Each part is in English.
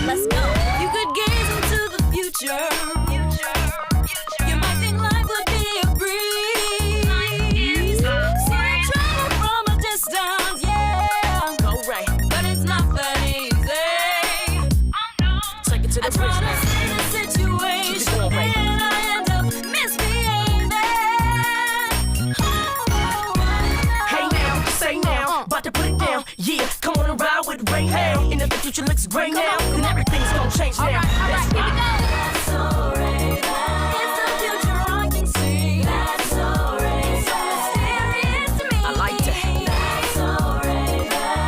Let's go. You could gaze into the future. You might think life would be a breeze. See travel from a distance, yeah. Go right, but it's not that easy. Take it to the bridge now. In a situation, and I end up misbehaving. Hey now, say now, about to put it down. Yeah, come on and ride with rain now. And if the future looks great now, then everything's gonna change now. Alright, here we go. That's alright. It's the future I can see. That's alright. It's so mysterious to me. I like that. That's alright.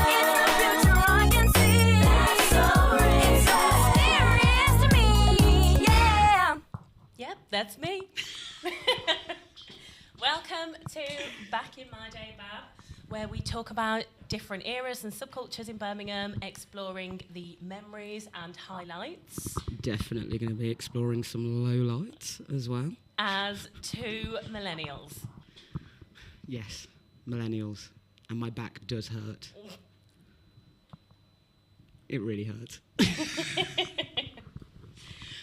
It's the future I can see. That's alright. It's so mysterious to me. Yeah. Yep, that's me. Welcome to Back in My Day, BAB, where we talk about different eras and subcultures in Birmingham, exploring the memories and highlights. Definitely going to be exploring some lowlights as well. As two millennials. Yes, millennials. And my back does hurt. It really hurts.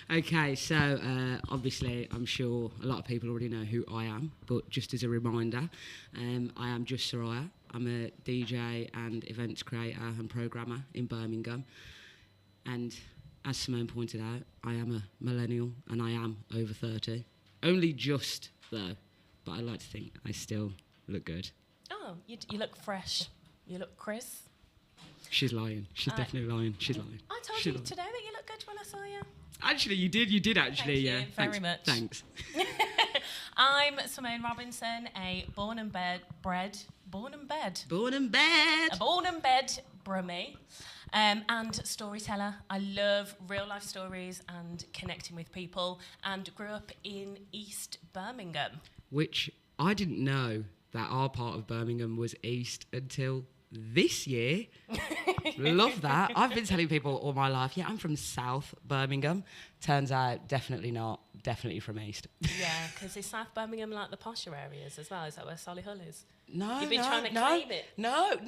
Okay, so obviously I'm sure a lot of people already know who I am, but just as a reminder, I am just Soriah. I'm a DJ and events creator and programmer in Birmingham. And as Simone pointed out, I am a millennial and I am over 30. Only just, though, but I like to think I still look good. Oh, you look fresh. You look crisp. She's lying. She's definitely lying. She's lying. I told She's you lying. today that you look good when I saw you. Actually, you did actually, Thank you very much. Thanks. I'm Simone Robinson, a born and bred Brummie, and storyteller. I love real life stories and connecting with people, and grew up in East Birmingham. Which I didn't know that our part of Birmingham was East until this year. Love that. I've been telling people all my life, yeah, I'm from South Birmingham. Turns out, definitely not. Definitely from East. Yeah, because is South Birmingham like the posher areas as well? Is that where Solihull is? No, You've been trying to claim it. No,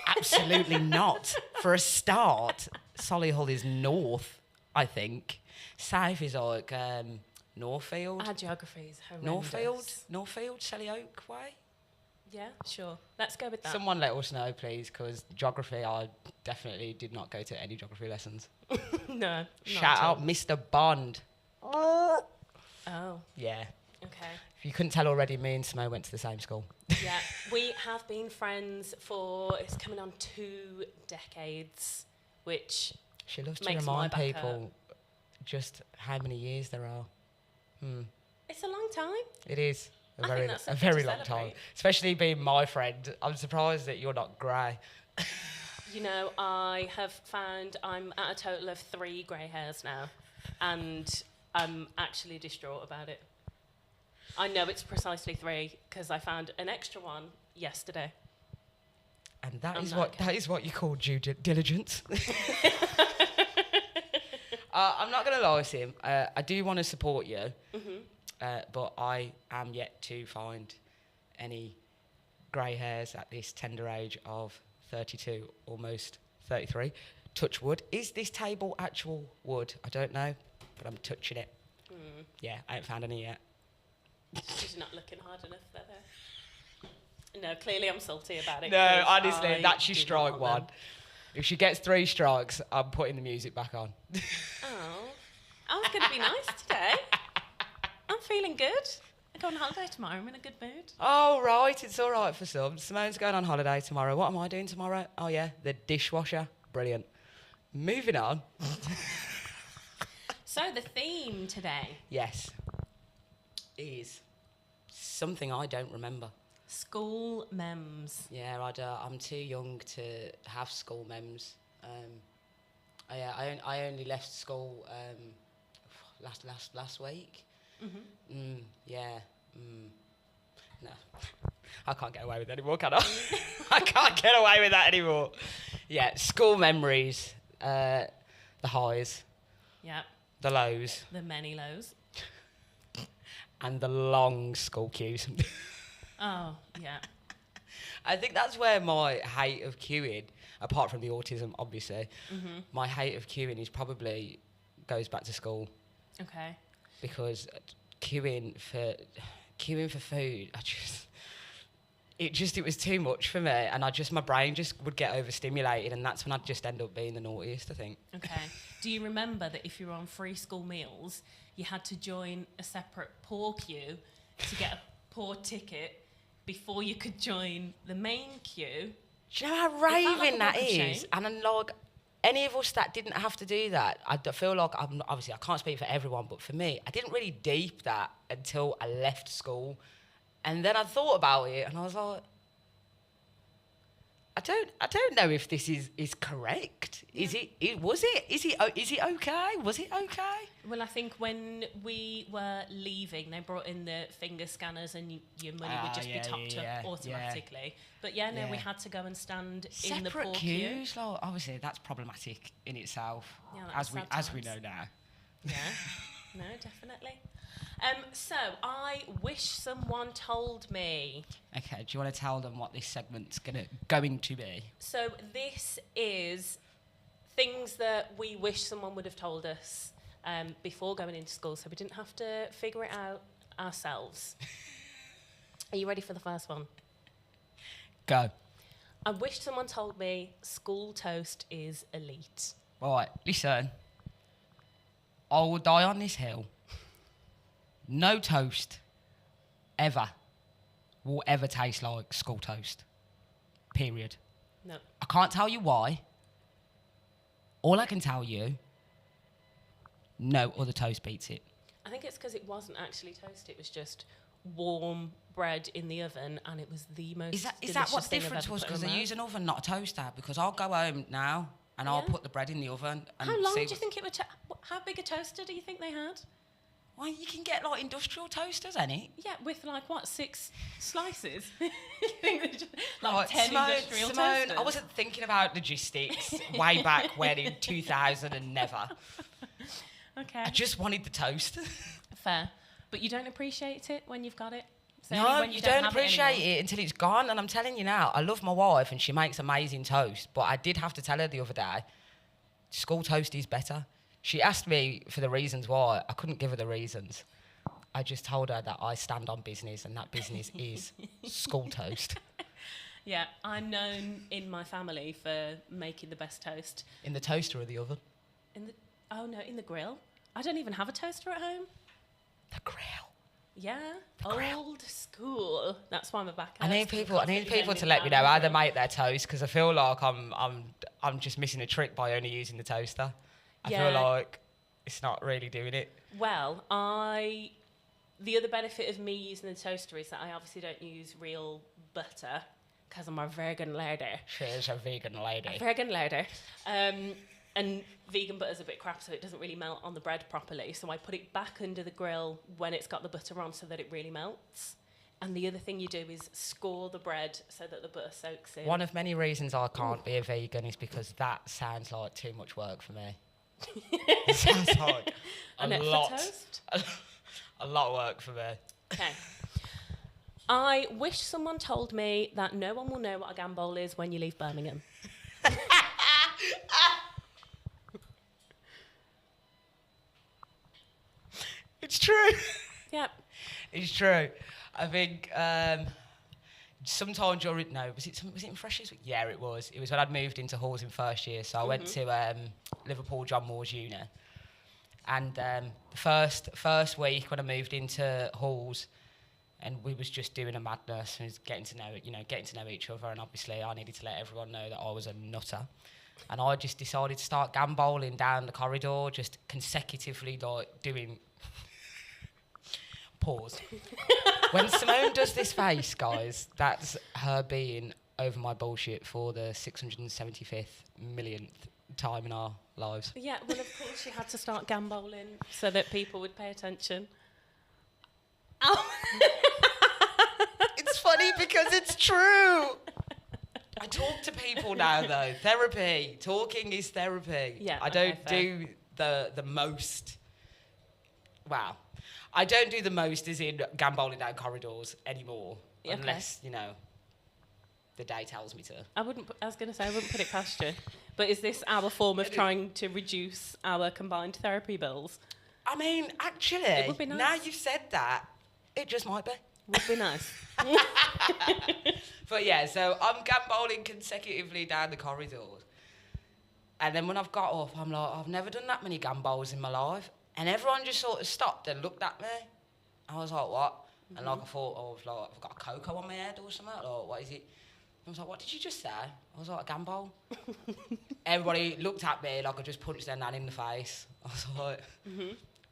absolutely not. For a start, Solihull is north, I think. South is like Northfield. Our geography is horrendous. Northfield, Selly Oak way. Yeah, sure. Let's go with that. Someone let us know, please, because geography, I definitely did not go to any geography lessons. No. Shout out Mr. Bond. Oh. Yeah. Okay. If you couldn't tell already, me and Simone went to the same school. Yeah, we have been friends for, it's coming on 2 decades, which She loves to makes my remind back people just how many years there are. It's a long time. It is I think that's a something very to long time. celebrate. Especially being my friend. I'm surprised that you're not grey. You know, I have found I'm at a total of 3 grey hairs now, and I'm actually distraught about it. I know it's precisely 3 because I found an extra one yesterday. And that I'm is not what okay. that is what you call due diligence. I'm not going to lie to him. I do want to support you, but I am yet to find any grey hairs at this tender age of 32, almost 33. Touch wood. Is this table actual wood? I don't know, but I'm touching it. Yeah, I ain't found any yet. She's not looking hard enough there. No, clearly I'm salty about it. No, 'cause honestly, I that's your do not strike want one. them. If she gets 3 strikes, I'm putting the music back on. Oh, I was going to be nice today. I'm feeling good. I go on holiday tomorrow. I'm in a good mood. Oh, right, it's all right for some. Simone's going on holiday tomorrow. What am I doing tomorrow? Oh, yeah, the dishwasher. Brilliant. Moving on. So the theme today, Yes. Is something I don't remember. school mems. Yeah, I'm too young to have school mems. I only left school last week. No, I can't get away with that anymore, can I? I can't get away with that anymore. Yeah, school memories, the highs, Yeah, the lows, the many lows. and the long school queues. Oh, yeah. I think that's where my hate of queuing apart from the autism, obviously, my hate of queuing is probably goes back to school. Okay. Because queuing for food, it was too much for me, and my brain just would get overstimulated, and that's when I'd just end up being the naughtiest, I think. Okay. Do you remember that if you were on free school meals, you had to join a separate poor queue to get a poor ticket before you could join the main queue? Do you know how raving that is? And then, like, any of us that didn't have to do that, I feel like, obviously I can't speak for everyone, but for me, I didn't really deep that until I left school. And then I thought about it, and I was like, I don't know if this is correct. Yeah. Was it okay? Was it okay? Well, I think when we were leaving, they brought in the finger scanners, and your money would just be topped up automatically. Yeah. But we had to go and stand in the poor queues. queue. Like, obviously, that's problematic in itself, Yeah, as we know now. Yeah, no, definitely. So I wish someone told me. Okay, do you want to tell them what this segment's going to be? So this is things that we wish someone would have told us before going into school, so we didn't have to figure it out ourselves. Are you ready for the first one? Go. I wish someone told me school toast is elite. Right, listen. I will die on this hill. No toast ever will ever taste like school toast. Period. No. I can't tell you why. All I can tell you, no other toast beats it. I think it's because it wasn't actually toast. It was just warm bread in the oven, and it was the most Is that what's different was? Because they use an oven, not a toaster. Because I'll go home now and I'll put the bread in the oven. And how long do you think it would how big a toaster do you think they had? Well, you can get, like, industrial toasters, ain't Yeah, with, like, 6 slices? like 10 Simone, industrial Simone, toasters? I wasn't thinking about logistics way back when in 2000 and never. Okay. I just wanted the toast. Fair. But you don't appreciate it when you've got it? So No, when you don't have appreciate it it until it's gone. And I'm telling you now, I love my wife and she makes amazing toast. But I did have to tell her the other day, school toast is better. She asked me for the reasons why. I couldn't give her the reasons. I just told her that I stand on business, and that business is school toast. Yeah, I'm known in my family for making the best toast. In the toaster or the oven? In the grill. I don't even have a toaster at home. The grill. Yeah, The grill. Old school. That's why I'm a back. I need people to let me know how they make their toast, because I feel like I'm just missing a trick by only using the toaster. I feel like it's not really doing it. Well, the other benefit of me using the toaster is that I obviously don't use real butter because I'm a vegan lady. She's a vegan lady. A vegan lady. And vegan butter's a bit crap, so it doesn't really melt on the bread properly. So I put it back under the grill when it's got the butter on so that it really melts. And the other thing you do is score the bread so that the butter soaks in. One of many reasons I can't be a vegan is because that sounds like too much work for me. It sounds like a lot of work for me. Okay. I wish someone told me that no one will know what a gambol is when you leave Birmingham. It's true. Yep. It's true. I think sometime during was it in Freshers? Yeah, it was. It was when I'd moved into halls in first year. So I went to Liverpool John Moores Uni, and the first week when I moved into halls, and we was just doing a madness and getting to know each other. And obviously, I needed to let everyone know that I was a nutter. And I just decided to start gambolling down the corridor, just consecutively like doing. Pause. When Simone does this face, guys, that's her being over my bullshit for the 675th millionth time in our lives. Yeah, well, of course you had to start gambolling so that people would pay attention. Oh. It's funny because it's true. I talk to people now, though. Therapy. Talking is therapy. Yeah, I don't do the most. Wow. I don't do the most as in gambolling down corridors anymore. Okay. Unless, the day tells me to. I was going to say, I wouldn't put it past you. But is this our form of trying to reduce our combined therapy bills? I mean, actually, It would be nice. now you've said that, it just might be. Would be nice. But yeah, so I'm gamboling consecutively down the corridors. And then when I've got up, I'm like, I've never done that many gambols in my life. And everyone just sort of stopped and looked at me. I was like, what? And like I thought, I was like, I've got a cocoa on my head or something. Like, what is it? I was like, what did you just say? I was like, a gambol. Everybody looked at me like I just punched their nan in the face. I was like,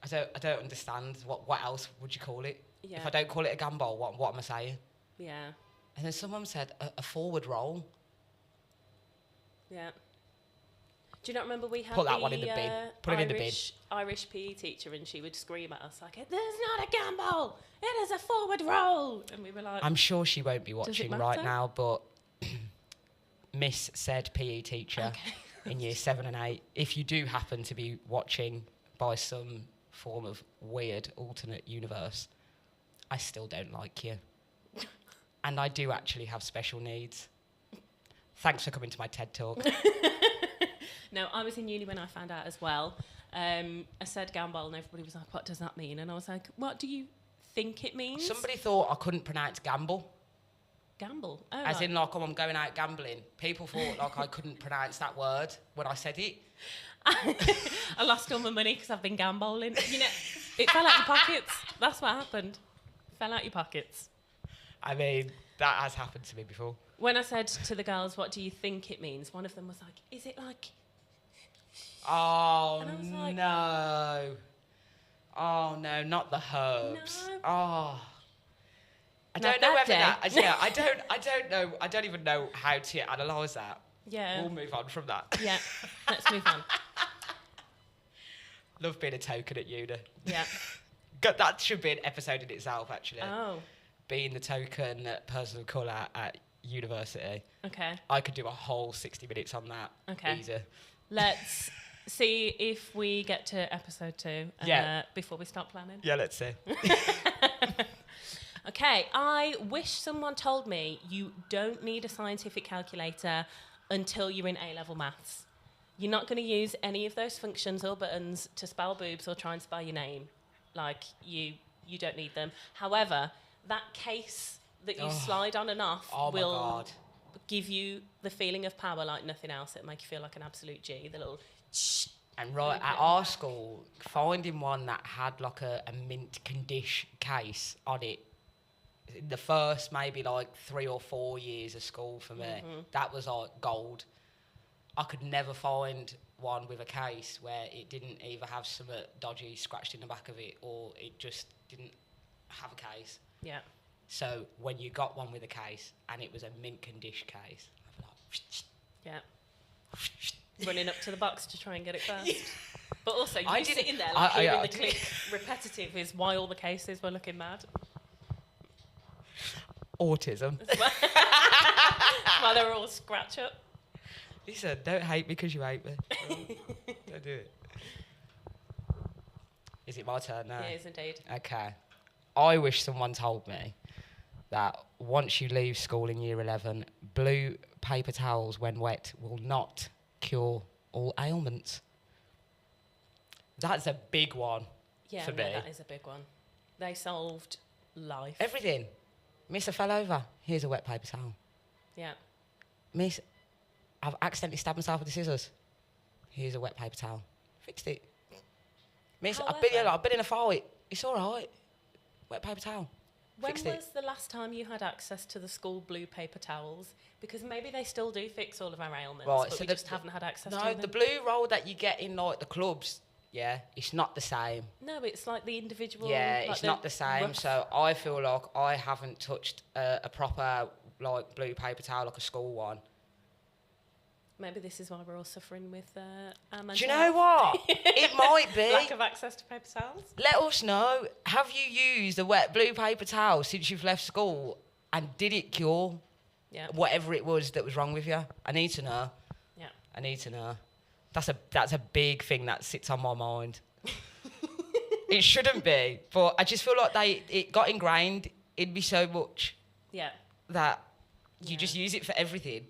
I don't understand. What else would you call it? Yeah. If I don't call it a gambol, what am I saying? Yeah. And then someone said a forward roll. Yeah. Do you not remember we had Put that one in the bin. Put it in the bin. Irish PE teacher, and she would scream at us like, "There's not a gamble. It is a forward roll." And we were like, I'm sure she won't be watching right now, but Miss said PE teacher in year 7 and 8, if you do happen to be watching by some form of weird alternate universe, I still don't like you. And I do actually have special needs. Thanks for coming to my TED Talk. No, I was in uni when I found out as well. I said gambol, and everybody was like, "What does that mean?" And I was like, "What do you think it means?" Somebody thought I couldn't pronounce gamble. Gamble. Oh, As in, like, oh, I'm going out gambling. People thought, like, I couldn't pronounce that word when I said it. I lost all my money because I've been gamboling. You know, it fell out your pockets. That's what happened. Fell out your pockets. I mean, that has happened to me before. When I said to the girls, "What do you think it means?" one of them was like, "Is it like..." Oh, And I was like, no. Oh, no, not the herbs. No. Oh. I Not don't know that whether day. that... Yeah, I don't know. I don't even know how to analyse that. Yeah. We'll move on from that. Yeah. Let's move on. Love being a token at uni. Yeah. That should be an episode in itself, actually. Oh. Being the token person of colour at university. Okay. I could do a whole 60 minutes on that. Okay. Easy. Let's see if we get to episode 2 before we start planning. Yeah, let's see. Okay, I wish someone told me you don't need a scientific calculator until you're in A-level maths. You're not going to use any of those functions or buttons to spell boobs or try and spell your name. Like, you don't need them. However, that case that you slide on and off will give you the feeling of power like nothing else. It'll make you feel like an absolute G. The little... And right at our school, finding one that had like a mint condition case on it, in the first maybe like 3 or 4 years of school for me, that was like gold. I could never find one with a case where it didn't either have some dodgy scratched in the back of it or it just didn't have a case. Yeah. So when you got one with a case and it was a mint condition case, I'd be like, Yeah. Running up to the box to try and get it first. But also, you I did sitting it- there like I hearing the did click repetitive is why all the cases were looking mad. autism. While they were all scratch up. Listen, don't hate me because you hate me. Don't do it. Is it my turn now? It is indeed. Okay. I wish someone told me that once you leave school in year 11, blue paper towels when wet will not cure all ailments. That's a big one Yeah, for no, me. that is a big one. They solved life. Everything. Miss, I fell over. Here's a wet paper towel. Yeah. Miss, I've accidentally stabbed myself with the scissors. Here's a wet paper towel. Fixed it. Miss, I've been in a fight. It's all right. Wet paper towel. When Fixed was it. the last time you had access to the school blue paper towels? Because maybe they still do fix all of our ailments, Right, but so we just haven't had access to No, them. the blue roll that you get in like the clubs, yeah, it's not the same. No, it's like the individual... Yeah, like it's not the same. rough- So I feel like I haven't touched a proper like blue paper towel, like a school one. Maybe this is why we're all suffering with our mental Do you know health. what? It might be. Lack of access to paper towels. Let us know. Have you used a wet blue paper towel since you've left school, and did it cure Yeah. whatever it was that was wrong with you? I need to know. Yeah. I need to know. That's a big thing that sits on my mind. It shouldn't be, but I just feel like it got ingrained in me so much Yeah. that You just use it for everything.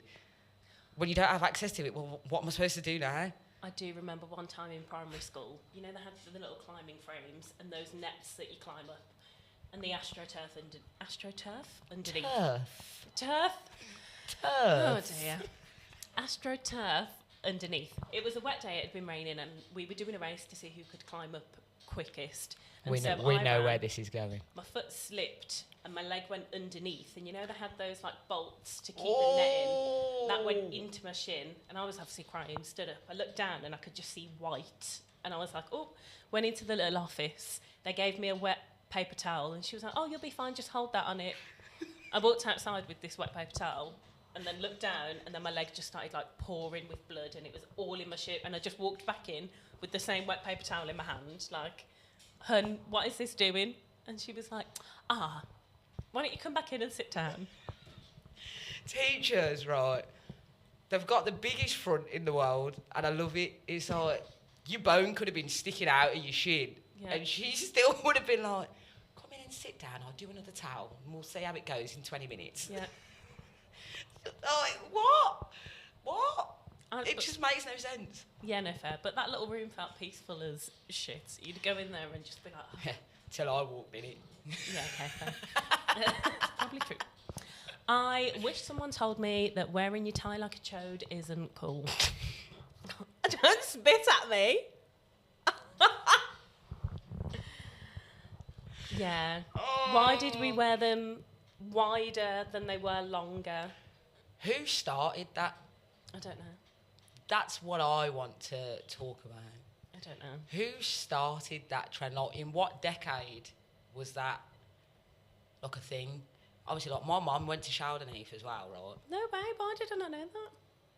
When you don't have access to it, well, what am I supposed to do now? I do remember one time in primary school, you know, they had the little climbing frames and those nets that you climb up, and the astroturf underneath. Turf. Oh dear. AstroTurf underneath. It was a wet day, it had been raining, and we were doing a race to see who could climb up quickest. And We know where this is going. My foot slipped and my leg went underneath, and you know they had those like bolts to keep the net in. That went into my shin, and I was obviously crying, stood up. I looked down and I could just see white, and I was like, oh, went into the little office. They gave me a wet paper towel, and she was like, oh, you'll be fine, just hold that on it. I walked outside with this wet paper towel and then looked down, and then my leg just started like pouring with blood, and it was all in my shit, and I just walked back in with the same wet paper towel in my hand, like, hun, what is this doing? And she was like, why don't you come back in and sit down? Teachers, right, they've got the biggest front in the world, and I love it. It's like, your bone could have been sticking out of your shin, and she still would have been like, come in and sit down, I'll do another towel, and we'll see how it goes in 20 minutes. Yeah. Like, what? It just makes no sense. Yeah, no fair. But that little room felt peaceful as shit. You'd go in there and just be like, oh. Till I walked in it. Yeah, okay, fair. It's probably true. I wish someone told me that wearing your tie like a chode isn't cool. Don't spit at me. Yeah. Why did we wear them wider than they were longer? Who started that? I don't know. That's what I want to talk about. I don't know. Who started that trend? Like, in what decade was that like a thing? Obviously, like, my mum went to Sheldon Heath as well, right? No way, why did I not know that?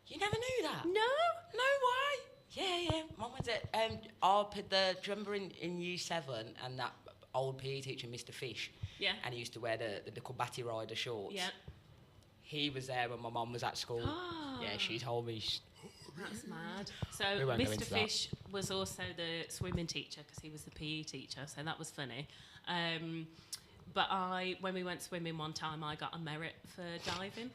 You never knew that? No. No way. Yeah. Mum went to, do you remember in Year 7 and that old PE teacher, Mr. Fish? Yeah. And he used to wear the Kubati Rider shorts. Yeah. He was there when my mum was at school. Yeah, she told me. That's mad. So We won't go Mr. into Fish was also the swimming teacher because he was the PE teacher, so that was funny. But when we went swimming one time, I got a merit for diving.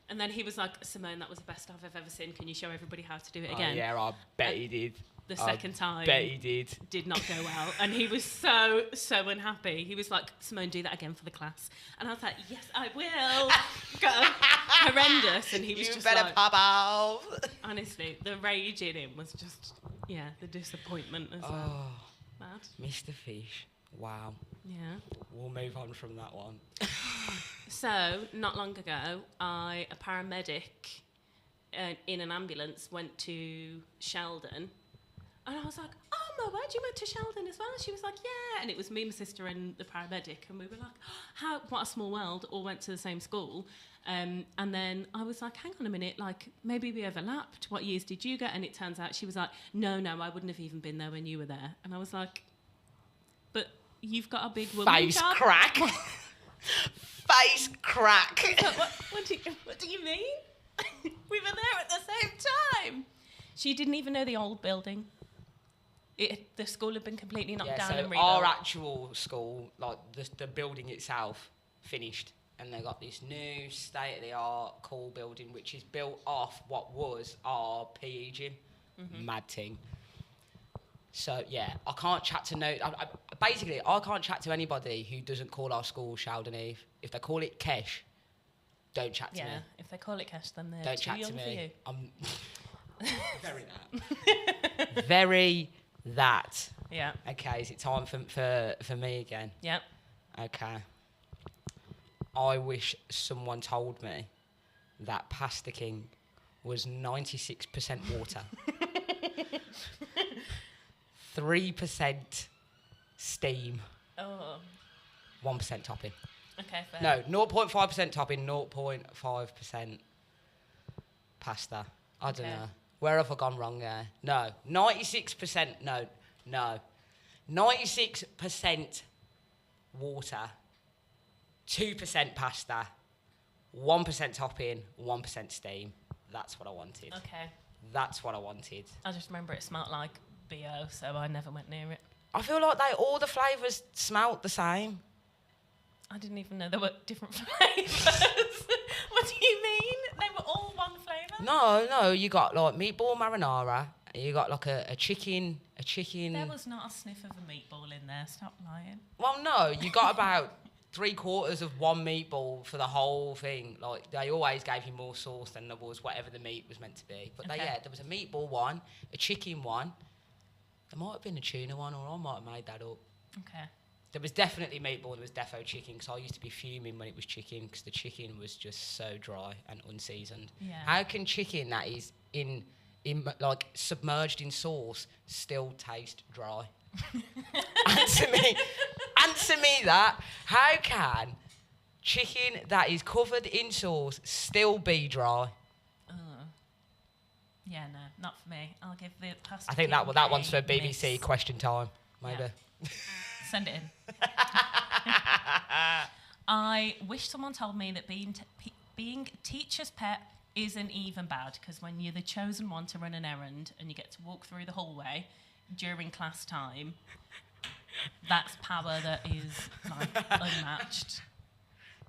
And then he was like, Simone, that was the best dive I've ever seen. Can you show everybody how to do it again? Yeah, I bet he did. The second time bet he did not go well, and he was so unhappy. He was like, Simone, do that again for the class. And I was like, yes, I will. Go. Horrendous. And he was just better like, pop off. honestly, the rage in him was just, the disappointment as well. Mad. Mr. Fish. Wow. Yeah. We'll move on from that one. So, not long ago, a paramedic in an ambulance went to Sheldon. And I was like, oh my word, you went to Sheldon as well? And she was like, yeah. And it was me, my sister, and the paramedic. And we were like, what a small world, all went to the same school. And then I was like, hang on a minute, like, maybe we overlapped. What years did you get? And it turns out she was like, no, I wouldn't have even been there when you were there. And I was like, but you've got a big woman Face job. crack. Face crack. So what do you mean? We were there at the same time. She didn't even know the old building. The school had been completely knocked down and rebuilt. Our actual school, like the building itself, finished, and they got this new state-of-the-art cool building, which is built off what was our PE gym. Mad thing. So yeah, I can't chat to basically, I can't chat to anybody who doesn't call our school Sheldon Heath. If they call it Kesh, don't chat to me. Yeah, if they call it Kesh, then they're Don't too chat young to for you. me. I'm very that. Very that. Yeah. Okay, is it time for me again? Yeah. Okay. I wish someone told me that Pasta King was 96% water, 3% steam, 1% topping. Okay, fair. No, 0.5% topping, 0.5% pasta. I don't know. Where have I gone wrong there? No. 96%, no. 96% water, 2% pasta, 1% topping, 1% steam. That's what I wanted. Okay. That's what I wanted. I just remember it smelled like BO, so I never went near it. I feel like all the flavours smelt the same. I didn't even know there were different flavours. What do you mean? They were all one flavour? No, you got like meatball marinara. You got like a chicken. There was not a sniff of a meatball in there. Stop lying. Well, no, you got about 3/4 of one meatball for the whole thing. Like, they always gave you more sauce than there was whatever the meat was meant to be. But Okay. there was a meatball one, a chicken one. There might have been a tuna one, or I might have made that up. Okay. There was definitely meatball, there was defo chicken, because I used to be fuming when it was chicken, because the chicken was just so dry and unseasoned. Yeah. How can chicken that is in like submerged in sauce still taste dry? Answer me that. How can chicken that is covered in sauce still be dry? Yeah, no, not for me. I'll give the pasta. I think king that one's for a BBC miss. question time, maybe. Yeah. Send it in. I wish someone told me that being a teacher's pet isn't even bad, because when you're the chosen one to run an errand and you get to walk through the hallway during class time, that's power that is like unmatched.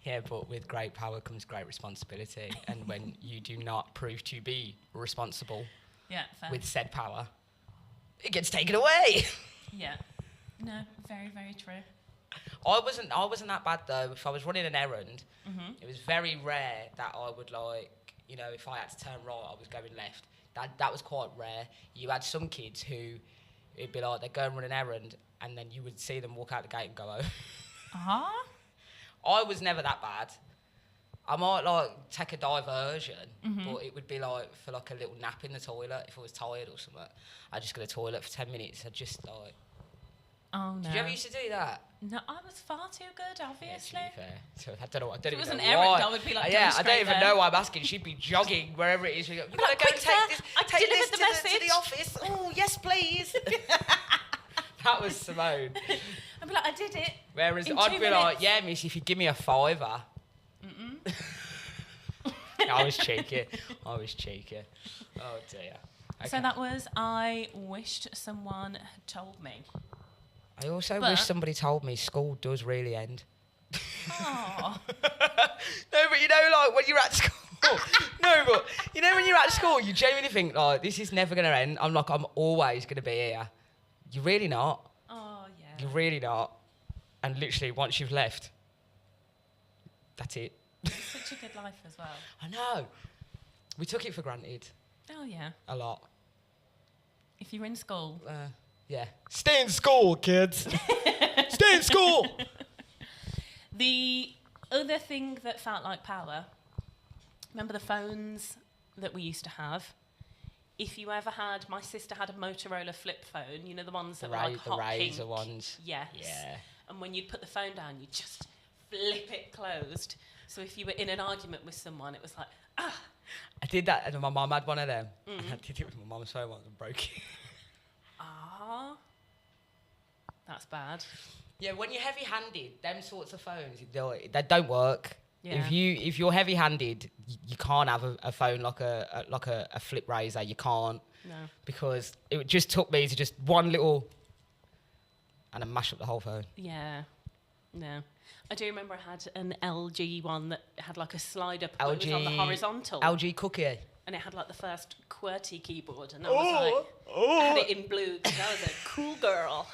Yeah, but with great power comes great responsibility. And when you do not prove to be responsible Yeah, fair. with said power, it gets taken away. Yeah. No, very, very true. I wasn't that bad though. If I was running an errand, it was very rare that I would if I had to turn right, I was going left. That was quite rare. You had some kids who, it'd be like, they'd go and run an errand, and then you would see them walk out the gate and go home. Uh-huh. I was never that bad. I might take a diversion, but it would be for a little nap in the toilet if I was tired or something. I'd just go to the toilet for 10 minutes. I'd just Oh, no. Did you ever used to do that? No, I was far too good, obviously. Yeah, to be fair. So I don't know. I don't If it even was know an errand, why. I would be, like, yeah, going I don't straight even there. know why I'm asking. She'd be jogging wherever it is. You gotta like, go quick, and take sir, this. I've Take this delivered the to message. the office. Oh, yes, please. That was Simone. I'd be like, I did it. Whereas In I'd 2 be like, minutes. yeah, miss, if you give me a £5. I was cheeky. Oh dear. Okay. So that was, I wished someone had told me. I also But- wish somebody told me school does really end. Oh. No, but when you're at school. No, but when you're at school, you genuinely think, this is never going to end. I'm always going to be here. You're really not. Oh, yeah. You're really not. And literally, once you've left, that's it. It's such a good life as well. I know. We took it for granted Oh, yeah. a lot. If you're in school. Yeah. Stay in school, kids. Stay in school. The other thing that felt like power, remember the phones that we used to have? If you ever had, my sister had a Motorola flip phone, the ones that were like The hot razor pink. ones. Yes. Yeah. And when you'd put the phone down, you'd just flip it closed. So if you were in an argument with someone, it was like, ah. I did that, and my mum had one of them. And I did it with my mum's phone once and broke it. Ah. That's bad. Yeah, when you're heavy-handed, them sorts of phones, they don't work. Yeah. If you're heavy-handed, you can't have a phone like a flip razor. You can't. No. Because it just took me to just one little, and I mashed up the whole phone. Yeah. No. I do remember I had an LG one that had like a slide up, but it was on the horizontal. LG Cookie. And it had like the first QWERTY keyboard, and I was I had it in blue because I was a cool girl.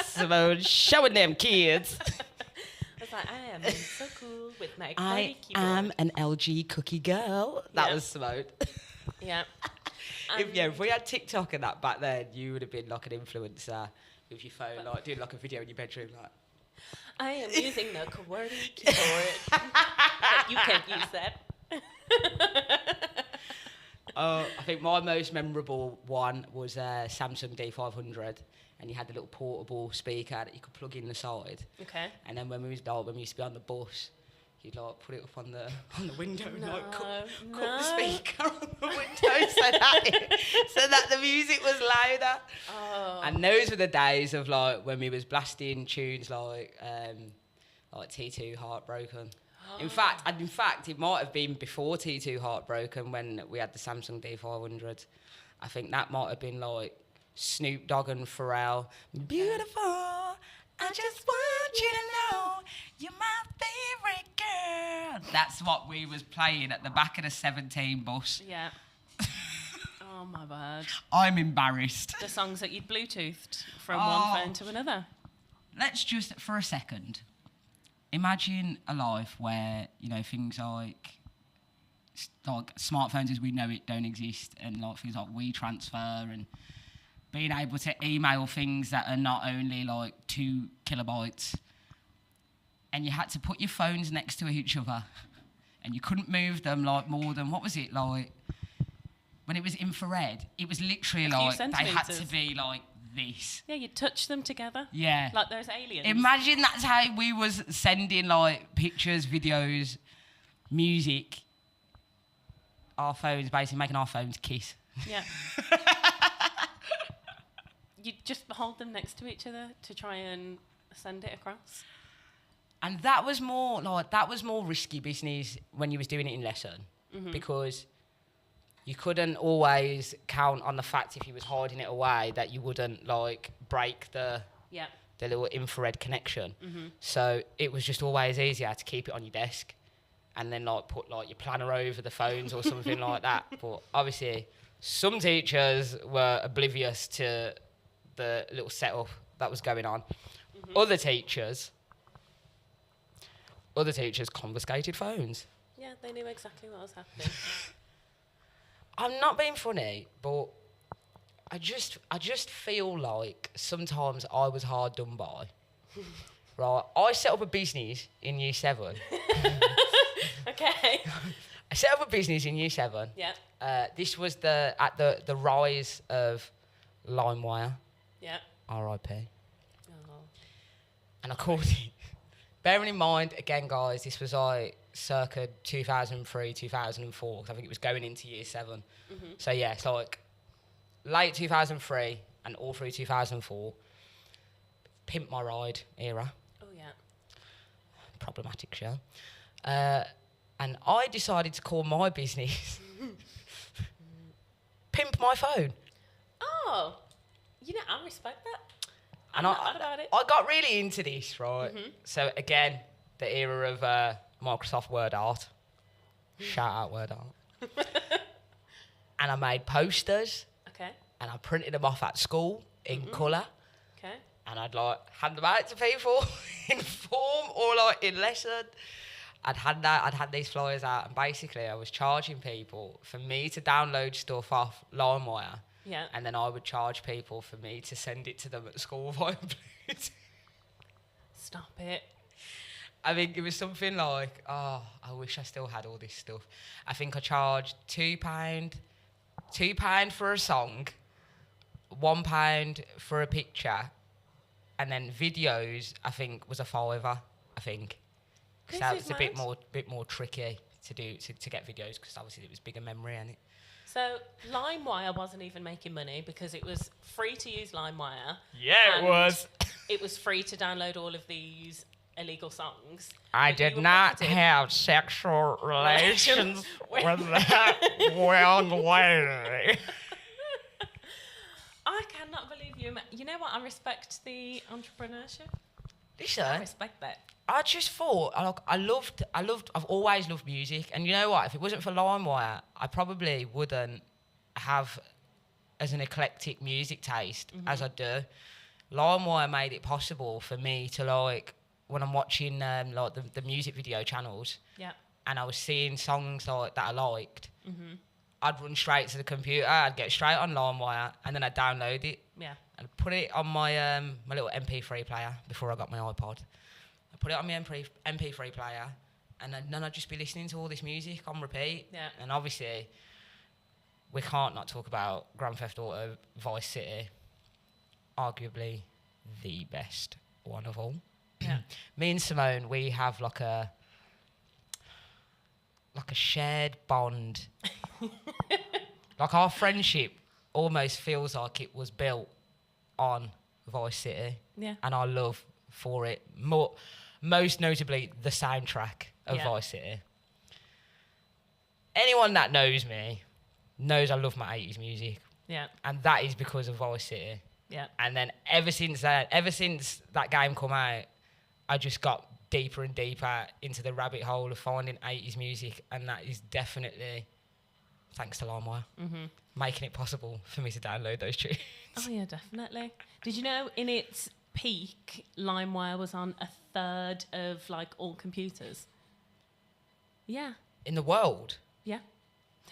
Simone showing them kids. I was like, I am so cool with my I QWERTY keyboard. am an LG Cookie girl. That Yeah. was Simone. Yeah. If we had TikTok and that back then, you would have been like an influencer with your phone, doing like a video in your bedroom, I am using the QWERTY keyboard, but you can't use that. I think my most memorable one was Samsung D500, and you had the little portable speaker that you could plug in the side. Okay. And then when we used to be on the bus, you'd put it up on the window and cut the speaker on the window so that the music was louder. Oh. And those were the days of when we was blasting tunes like T2 Heartbroken. In fact, it might have been before T2 Heartbroken when we had the Samsung D500. I think that might have been Snoop Dogg and Pharrell. Beautiful, I just want you to know you're my favorite girl. That's what we was playing at the back of the 17 bus. Yeah. Oh my word. I'm embarrassed. The songs that you'd Bluetoothed from one phone to another. Let's just, for a second, imagine a life where, you know, things like smartphones as we know it don't exist, and like things like WeTransfer and being able to email things that are not only like 2 kilobytes, and you had to put your phones next to each other and you couldn't move them like more than, what was it, like when it was infrared, it was literally like they had to be like this. Yeah, you touch them together. Yeah. Like those aliens. Imagine that's how we was sending like pictures, videos, music. Our phones, basically making our phones kiss. Yeah. You just hold them next to each other to try and send it across. And that was more risky business when you was doing it in lesson, because you couldn't always count on the fact if you was hiding it away that you wouldn't like break the little infrared connection. So it was just always easier to keep it on your desk and then like put like your planner over the phones or something like that. But obviously some teachers were oblivious to the little setup that was going on. Other teachers confiscated phones. Yeah, they knew exactly what was happening. I'm not being funny, but I just feel like sometimes I was hard done by. Right, I set up a business in year 7. Okay. I set up a business in year 7. Yeah. This was at the rise of LimeWire. Yeah. R.I.P. Oh. And I called it. Bearing in mind, again, guys, this was like circa 2003, 2004. 'Cause I think it was going into year 7. So yeah, it's like late 2003 and all through 2004. Pimp My Ride era. Oh yeah. Problematic show. And I decided to call my business Pimp My Phone. Oh, you know, I respect that. And not mad about it. I got really into this, right? So again, the era of Microsoft Word Art. Shout out Word Art. And I made posters. Okay. And I printed them off at school in colour. Okay. And I'd like hand them out to people in form or like in lesson. I'd had these flyers out, and basically I was charging people for me to download stuff off LimeWire. Yeah. And then I would charge people for me to send it to them at school via Bluetooth. Stop it. I mean, it was something like, I wish I still had all this stuff. I think I charged £2 for a song, £1 for a picture, and then videos, I think, was a £5, I think. Because that was a bit more tricky to do, to get videos, because obviously it was bigger memory, and it. So LimeWire wasn't even making money because it was free to use LimeWire. Yeah, it was. It was free to download all of these illegal songs. I did not have sexual relations with that young lady. I cannot believe you. You know what? I respect the entrepreneurship. I Listen, respect that. I just thought, I've always loved music. And you know what? If it wasn't for LimeWire, I probably wouldn't have as an eclectic music taste as I do. LimeWire made it possible for me to, like, when I'm watching like the music video channels, and I was seeing songs like that I liked, I'd run straight to the computer, I'd get straight on LimeWire, and then I'd download it. Yeah. And put it on my my little MP3 player before I got my iPod. I put it on my MP3 player, and then I'd just be listening to all this music on repeat. Yeah. And obviously, we can't not talk about Grand Theft Auto Vice City, arguably the best one of all. Yeah. Me and Simone, we have like a shared bond. Like our friendship almost feels like it was built on Vice City. Yeah. And our love for it, most notably the soundtrack of Vice City. Anyone that knows me knows I love my 80s music. Yeah. And that is because of Vice City. Yeah. And then ever since that game come out, I just got deeper and deeper into the rabbit hole of finding 80s music, and that is definitely thanks to LimeWire, making it possible for me to download those tunes. Oh yeah, definitely. Did you know in its peak, LimeWire was on a third of like all computers? Yeah. In the world? Yeah.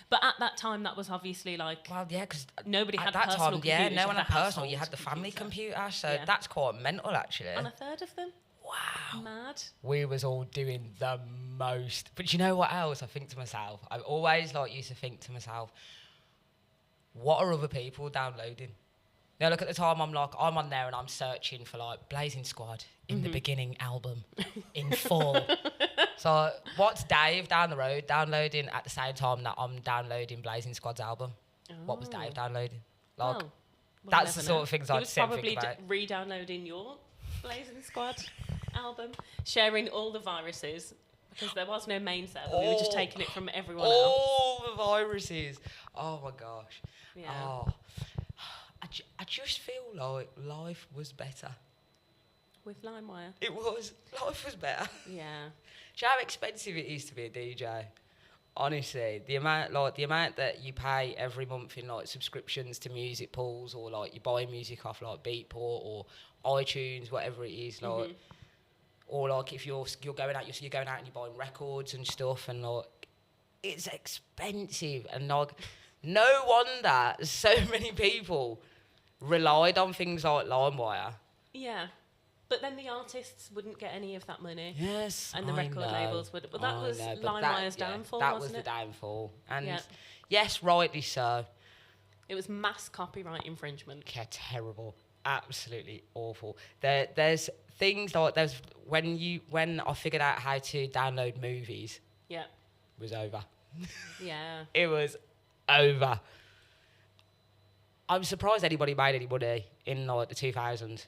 But at that time, that was obviously like... Well, yeah, because nobody at had that personal time, computers. no one had personal. household You had the family computer, so Yeah. that's quite mental, actually. And a third of them? Wow. Mad. We was all doing the most. But you know what else I think to myself? I always used to think to myself, what are other people downloading? Now, look, at the time, I'm on there and I'm searching for like Blazing Squad in the beginning album in full. So what's Dave down the road downloading at the same time that I'm downloading Blazing Squad's album? What was Dave downloading? Like, Well, we'll that's never the sort know. of things He I'd was sit and probably think about. re-downloading your Blazing Squad album, sharing all the viruses, because there was no main server. We were just taking it from everyone else. All the viruses. Oh my gosh. Yeah. Oh. I just feel like life was better. With LimeWire. It was. Life was better. Yeah. Do you know how expensive it is to be a DJ? Honestly, the amount that you pay every month in like subscriptions to music pools, or like you buy music off like Beatport or iTunes, whatever it is, like, or like if you're going out, you're going out and you're buying records and stuff, and like it's expensive, and like no wonder so many people relied on things like LimeWire. Yeah. But then the artists wouldn't get any of that money. Yes, And the I record know, labels would. But that I was know, but LimeWire's downfall, that was wasn't the it? downfall, and Yeah. yes, rightly so. It was mass copyright infringement. Yeah, terrible, absolutely awful. There's things like when I figured out how to download movies, Yeah. it was over. Yeah. It was over. I'm surprised anybody made any money in like the 2000s.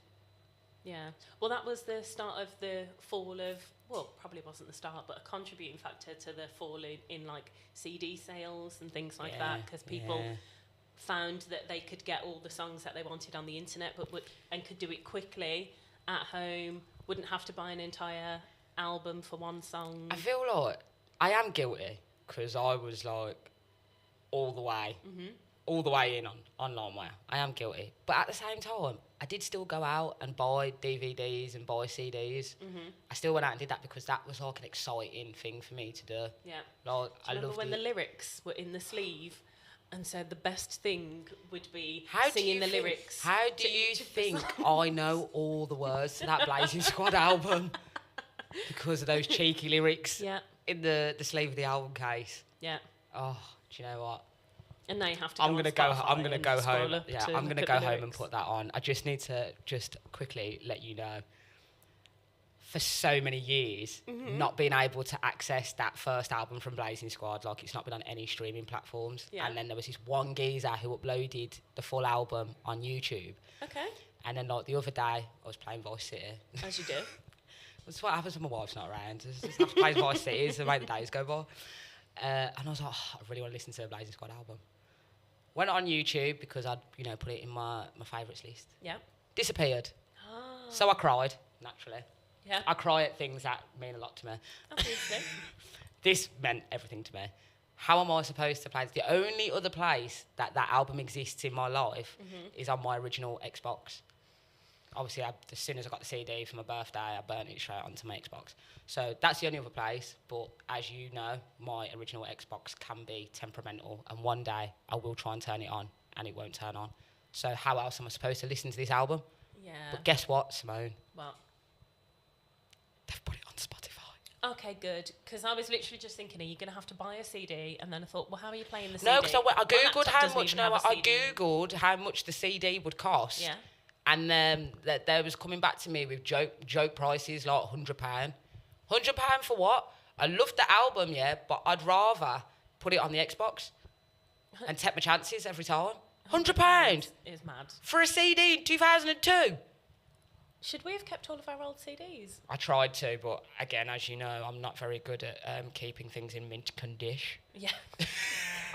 Yeah. Well, that was the start of the fall of, well, probably wasn't the start, but a contributing factor to the fall in like CD sales and things like that, because people found that they could get all the songs that they wanted on the internet, but could do it quickly at home, wouldn't have to buy an entire album for one song. I feel like I am guilty because I was like all the way in on LimeWire. I am guilty, but at the same time, I did still go out and buy DVDs and buy CDs. I still went out and did that because that was like an exciting thing for me to do. Yeah. Like, Do you remember when the lyrics were in the sleeve, and so the best thing would be singing the lyrics? How do you think I know all the words to that Blazing Squad album? Because of those cheeky lyrics in the sleeve of the album case. Yeah. Oh, do you know what? And now you have to. I'm gonna go scroll home. up Yeah, to I'm gonna look go at the home and lyrics. put that on. I just need to quickly let you know. For so many years, not being able to access that first album from Blazing Squad, like it's not been on any streaming platforms. Yeah. And then there was this one geezer who uploaded the full album on YouTube. Okay. And then like the other day, I was playing Vice City. As you do. That's what happens when my wife's not around. Just have to play Vice City to make the days go by. And I was like, I really want to listen to the Blazing Squad album. Went on YouTube because I'd, put it in my favourites list. Yeah. Disappeared. So I cried, naturally. Yeah. I cry at things that mean a lot to me. Obviously. This meant everything to me. How am I supposed to play it? The only other place that album exists in my life is on my original Xbox. Obviously, as soon as I got the CD for my birthday, I burnt it straight onto my Xbox. So that's the only other place. But as you know, my original Xbox can be temperamental. And one day, I will try and turn it on, and it won't turn on. So how else am I supposed to listen to this album? Yeah. But guess what, Simone? Well. They've put it on Spotify. Okay, good. Because I was literally just thinking, are you going to have to buy a CD? And then I thought, well, how are you playing the CD? No, because I My googled laptop how doesn't much. even No, have a I CD. googled how much the CD would cost. Yeah. And that there was coming back to me with joke prices like £100. £100 for what? I loved the album, yeah, but I'd rather put it on the Xbox and take my chances every time. £100 Is mad. for a CD in 2002. Should we have kept all of our old CDs? I tried to, but again, as you know, I'm not very good at keeping things in mint condition. Yeah.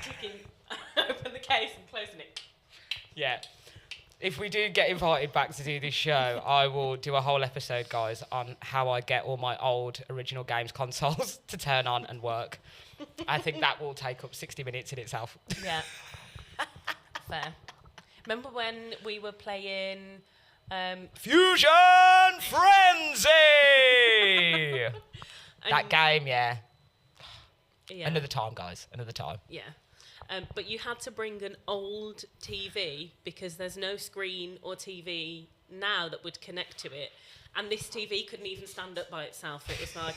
Clicking, open the case and closing it. Yeah. if we do get invited back to do this show, I will do a whole episode, guys, on how I get all my old original games consoles to turn on and work. I think that will take up 60 minutes in itself. Yeah. Fair. Remember when we were playing... Fusion Frenzy! That game, yeah. Another time, guys. Another time. Yeah. But you had to bring an old TV because there's no screen or TV now that would connect to it. And this TV couldn't even stand up by itself. It was like...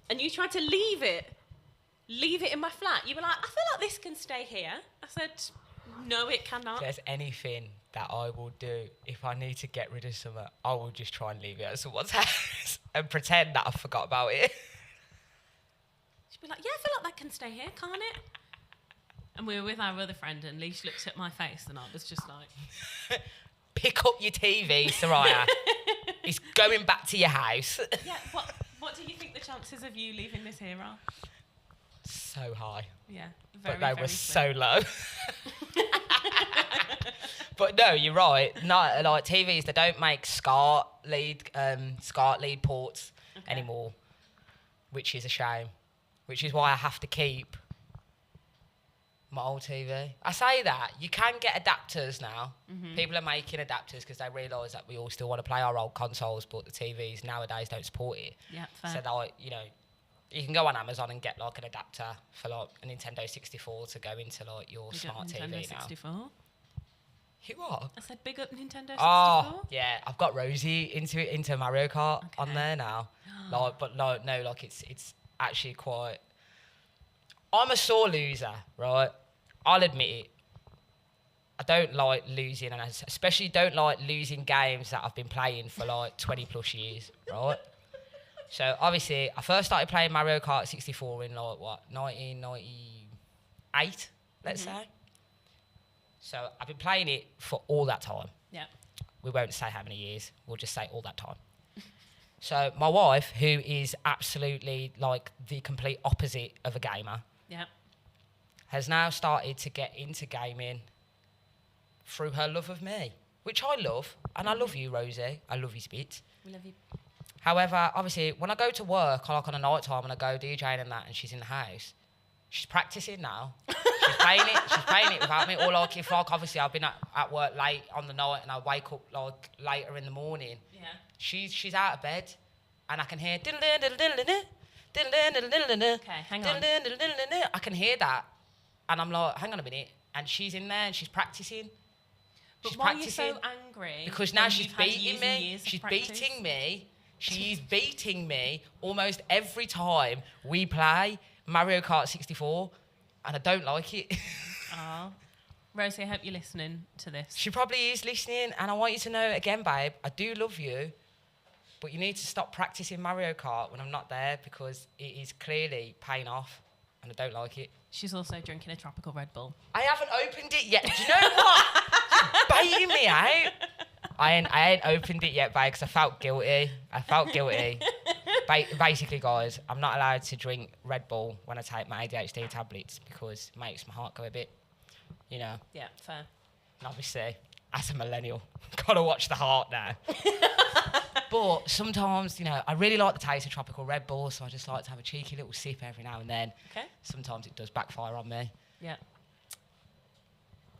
And you tried to leave it in my flat. You were like, I feel like this can stay here. I said, no, it cannot. If there's anything that I will do if I need to get rid of something, I will just try and leave it at someone's house and pretend that I forgot about it. She'd be like, yeah, I feel like that can stay here, can't it? And we were with our other friend, and Leash looked at my face, and I was just like... Pick up your TV, Soriah. It's going back to your house. Yeah, what do you think the chances of you leaving this here are? So high. Yeah, but very, they very were slim. so low. But no, you're right. Not like TVs. They don't make SCART lead ports anymore, which is a shame. Which is why I have to keep my old TV. I say that you can get adapters now. Mm-hmm. People are making adapters because they realise that we all still want to play our old consoles, but the TVs nowadays don't support it. Yeah, fair. So like, you know, you can go on Amazon and get like an adapter for like a Nintendo 64 to go into like your smart TV Nintendo 64? now. You what? I said big up Nintendo 64. Oh yeah, I've got Rosie into Mario Kart on there now. Like, but no, like it's actually quite. I'm a sore loser, right? I'll admit it. I don't like losing, and I especially don't like losing games that I've been playing for like 20 plus years, right? So obviously, I first started playing Mario Kart 64 in like what 1998, let's say. So I've been playing it for all that time. Yeah. We won't say how many years. We'll just say all that time. So my wife, who is absolutely like the complete opposite of a gamer, has now started to get into gaming through her love of me, which I love. And I love you, Rosie. I love you, Spit. We love you. However, obviously, when I go to work, like on a night time, and I go DJing and that, and she's in the house, she's practicing now. She's playing it without me. Or like if like obviously I've been at work late on the night and I wake up like later in the morning. Yeah. She's out of bed, and I can hear. Okay, hang on. I can hear that, and I'm like, hang on a minute, and she's in there and she's practicing. But why are you so angry? Because now when she's you've had beating years and me. years of She's practice? beating me. She's beating me almost every time we play Mario Kart 64, and I don't like it. Oh. Rosie, I hope you're listening to this. She probably is listening, and I want you to know again, babe, I do love you, but you need to stop practicing Mario Kart when I'm not there because it is clearly paying off, and I don't like it. She's also drinking a tropical Red Bull. I haven't opened it yet. Do you know what? She's baiting me out. I ain't opened it yet, babe, because I felt guilty. Basically, guys, I'm not allowed to drink Red Bull when I take my ADHD tablets because it makes my heart go a bit, you know. Yeah, fair. And obviously, as a millennial, gotta watch the heart now. But sometimes, you know, I really like the taste of tropical Red Bull, so I just like to have a cheeky little sip every now and then. Okay. Sometimes it does backfire on me. Yeah.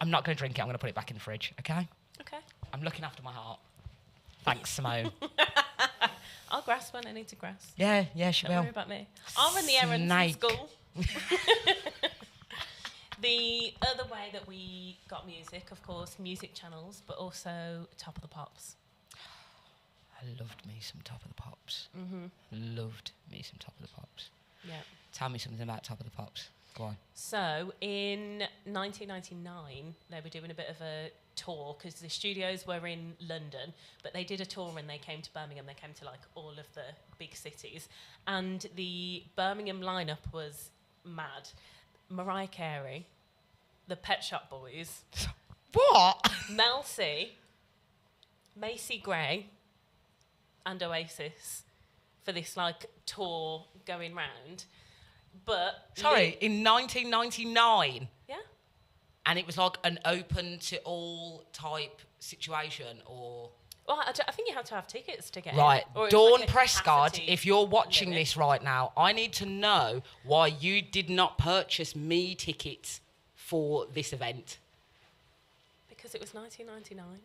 I'm not going to drink it. I'm going to put it back in the fridge, okay? Okay. I'm looking after my heart. Thanks, Simone. I'll grass when I need to grass. Yeah, she Don't will. worry about me. I'll run the errands in Snake. school. The other way that we got music, of course, music channels, but also Top of the Pops. I loved me some Top of the Pops. Loved me some Top of the Pops. Yeah. Tell me something about Top of the Pops. Go on. So in 1999, they were doing a bit of a tour because the studios were in London, but they did a tour and they came to Birmingham. They came to like all of the big cities, and the Birmingham lineup was mad. Mariah Carey, the Pet Shop Boys, What? Mel C, Macy Gray, and Oasis for this like tour going round. But Sorry, in 1999, yeah. And it was like an open to all type situation, or... Well, I think you have to have tickets to get Right, in. Or it's Dawn like a Prescott, capacity if you're watching limit. this right now, I need to know why you did not purchase me tickets for this event. Because it was 1999.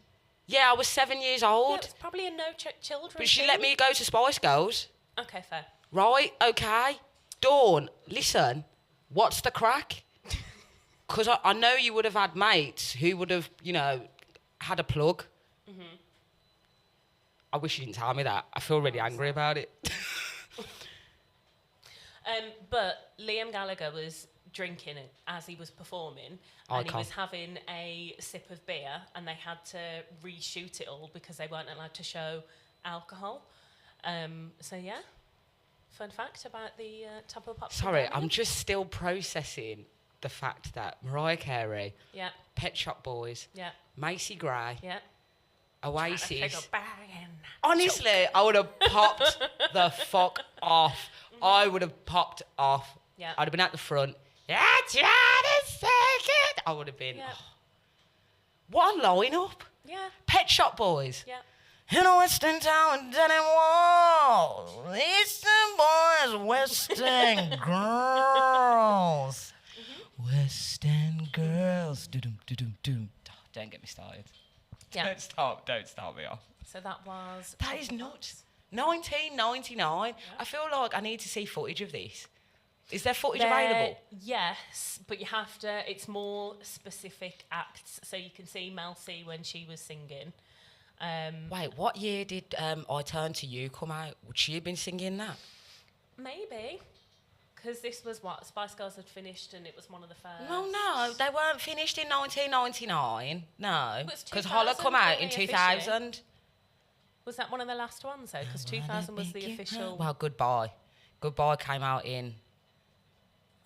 Yeah, I was 7 years Yeah, old, it was probably a children. but she thing. let me go to Spice Girls. Okay, fair. Right, okay. Dawn, listen, what's the crack? Because I know you would have had mates who would have, you know, had a plug. Mm-hmm. I wish you didn't tell me that. I feel really angry about it. But Liam Gallagher was drinking as he was performing, and he Icon. was having a sip of beer, and they had to reshoot it all because they weren't allowed to show alcohol. So yeah, fun fact about the Top of the Pops. in Sorry, Birmingham. I'm just still processing the fact that Mariah Carey, Yeah, Pet Shop Boys, yeah, Macy Gray, yeah. Oasis. Bang. Honestly, I would have popped the fuck off. I would have popped off. Yeah. I'd have been at the front. Yeah, try to take it. I would have been. Yeah. Oh. What a lineup. Yeah, Pet Shop Boys. yeah. In a Western town, dead and wall. Eastern boys, Western girls. Western girls. Do-dum, do-dum, do. Don't get me started. Yeah. Don't start me off. So that was. That is nuts. 1999. I feel like I need to see footage of this. Is there footage available? Yes, but you have to. It's more specific acts, so you can see Mel C when she was singing. Wait, what year did I Turn to You come out? Would she have been singing that? Maybe, because this was what Spice Girls had finished, and it was one of the first. No, they weren't finished in 1999. No, It was because Holla come out in officially. 2000. Was that one of the last ones though? Because 2000 was the official. Well, Goodbye. Goodbye came out in...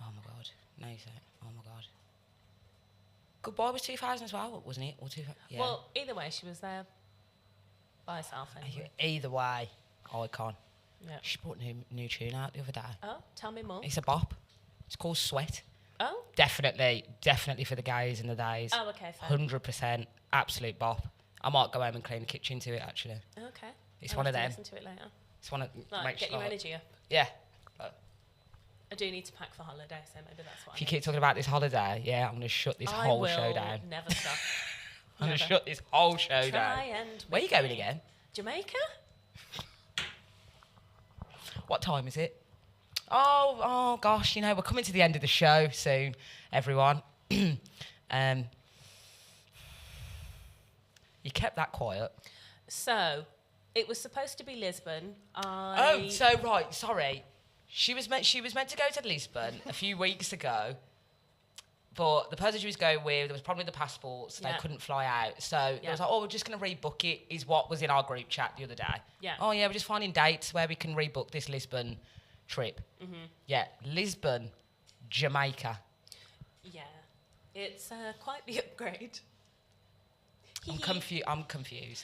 Oh, my God. No, you say it. Oh, my God. Goodbye was 2000 as well, wasn't it? Or 2000? Yeah. Well, either way, she was there by herself anyway. Either way, icon. Yeah. She put a new tune out the other day. Oh, tell me more. It's a bop. It's called Sweat. Oh. Definitely for the gays and the days. Oh, okay, fair. 100%. Absolute bop. I might go home and clean the kitchen to it, actually. Okay. It's I'll one have of to them. Listen to it later. It's one of... Like, get your energy up. Yeah. I do need to pack for holiday, so maybe that's what If you I keep talking about this holiday, yeah, I'm going to shut this I whole will show down. never stop. I'm going to never. shut this whole show down. Try and Where are you going again? Jamaica? What time is it? Oh gosh, you know, we're coming to the end of the show soon, everyone. You kept that quiet. So, it was supposed to be Lisbon. Sorry. She was meant to go to Lisbon a few weeks ago, but the person she was going with, there was probably the passports, Yeah. they couldn't fly out. So it Yeah. was like, we're just going to rebook it, is what was in our group chat the other day. Yeah. Oh, yeah, we're just finding dates where we can rebook this Lisbon trip. Mm-hmm. Yeah, Lisbon, Jamaica. Yeah. It's quite the upgrade. I'm confused.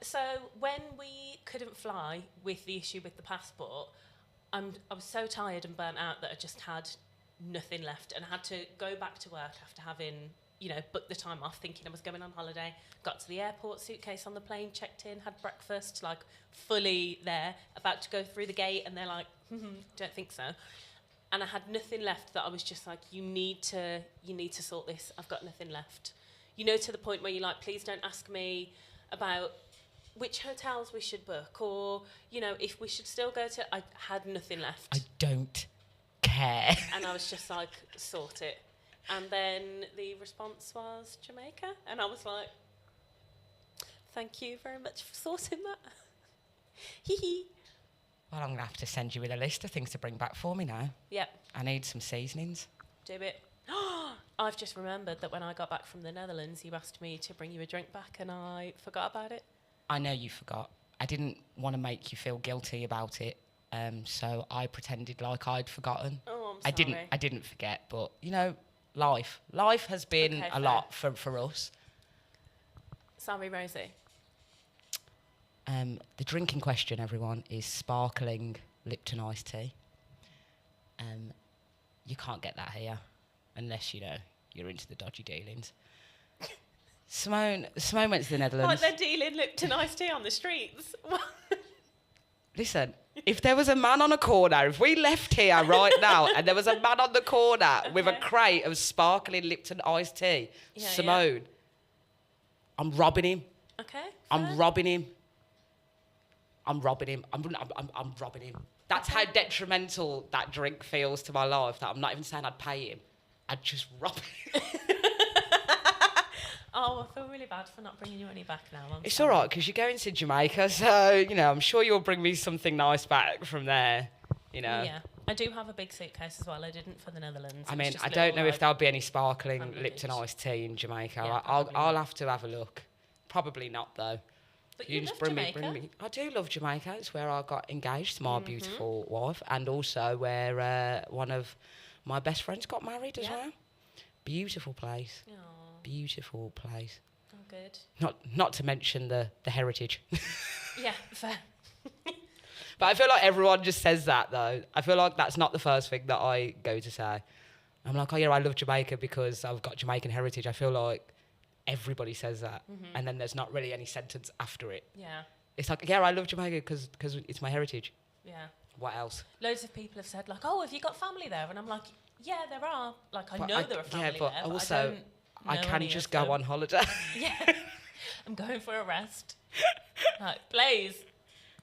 So, when we couldn't fly with the issue with the passport, I was so tired and burnt out that I just had nothing left, and I had to go back to work after having, booked the time off, thinking I was going on holiday. Got to the airport, suitcase on the plane, checked in, had breakfast, like fully there, about to go through the gate, and they're like, don't think so. And I had nothing left that I was just like, you need to sort this. I've got nothing left. To the point where you're like, please don't ask me about which hotels we should book, or, if we should still go to... I had nothing left. I don't care. And I was just like, sort it. And then the response was Jamaica. And I was like, thank you very much for sorting that. Hee hee. Well, I'm going to have to send you with a list of things to bring back for me now. Yep, I need some seasonings. do it. I've just remembered that when I got back from the Netherlands, you asked me to bring you a drink back, and I forgot about it. I know you forgot. I didn't want to make you feel guilty about it, so I pretended like I'd forgotten. Oh, I'm sorry. I didn't forget, but life has been Okay, a fair. lot for us. Sorry, Rosie. The drinking question, everyone, is sparkling Lipton iced tea. You can't get that here unless you're you're into the dodgy dealings. Simone went to the Netherlands. Like they're dealing Lipton iced tea on the streets. Listen, if there was a man on a corner, if we left here right now and there was a man on the corner with a crate of sparkling Lipton iced tea, Simone, I'm robbing him. Okay. I'm robbing him. I'm robbing him. I'm robbing him. That's how detrimental that drink feels to my life, that I'm not even saying I'd pay him. I'd just rob him. Oh, I feel really bad for not bringing you any back now. It's all right, because you're going to Jamaica, so, you know, I'm sure you'll bring me something nice back from there, you know. Yeah. I do have a big suitcase as well. I didn't for the Netherlands. I mean, I don't know if there'll be any sparkling Lipton iced tea in Jamaica. Yeah, I'll have to have a look. Probably not, though. But you love Jamaica. I do love Jamaica. It's where I got engaged to my beautiful wife, and also where one of my best friends got married as well. Beautiful place. Aww. Beautiful place. Oh, good. Not to mention the heritage. Yeah, fair. But I feel like everyone just says that, though. I feel like that's not the first thing that I go to say. I'm like, oh yeah, I love Jamaica because I've got Jamaican heritage. I feel like everybody says that, and then there's not really any sentence after it. Yeah. It's like, yeah, I love Jamaica because it's my heritage. Yeah. What else? Loads of people have said, like, oh, have you got family there? And I'm like, yeah, there are. Like, I But know there are family but there, also, but I don't know can any just of go them. on holiday. Yeah. I'm going for a rest. Like, please,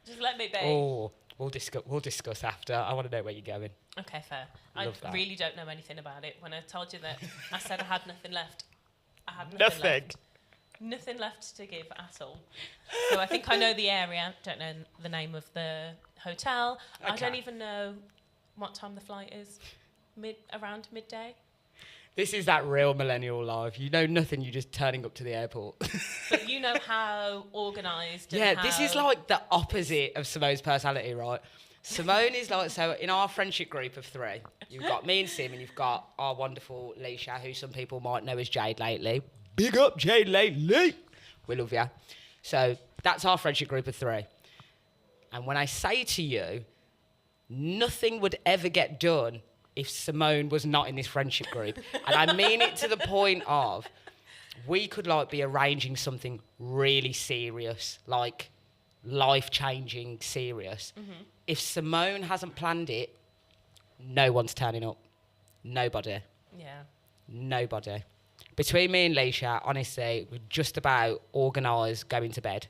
just let me be. Oh, we'll discuss after. I want to know where you're going. Okay, fair. Love I that. really don't know anything about it. When I told you that I said I had nothing left, I had nothing left. Nothing left to give at all. So I think I know the area. Don't know the name of the hotel. Okay. I don't even know what time the flight is. Around midday. This is that real millennial life. You know nothing. You're just turning up to the airport. But you know how organised. Yeah, this is like the opposite of Simone's personality, right? Simone is like, so in our friendship group of 3, you've got me and Sim, and you've got our wonderful Leisha, who some people might know as Jade lately. Big up Jade lately. We love ya. So that's our friendship group of 3. And when I say to you, nothing would ever get done if Simone was not in this friendship group. And I mean it to the point of, we could like be arranging something really serious, like life-changing serious. If Simone hasn't planned it, no one's turning up. Nobody. Yeah. Nobody. Between me and Leisha, honestly, we're just about organised going to bed.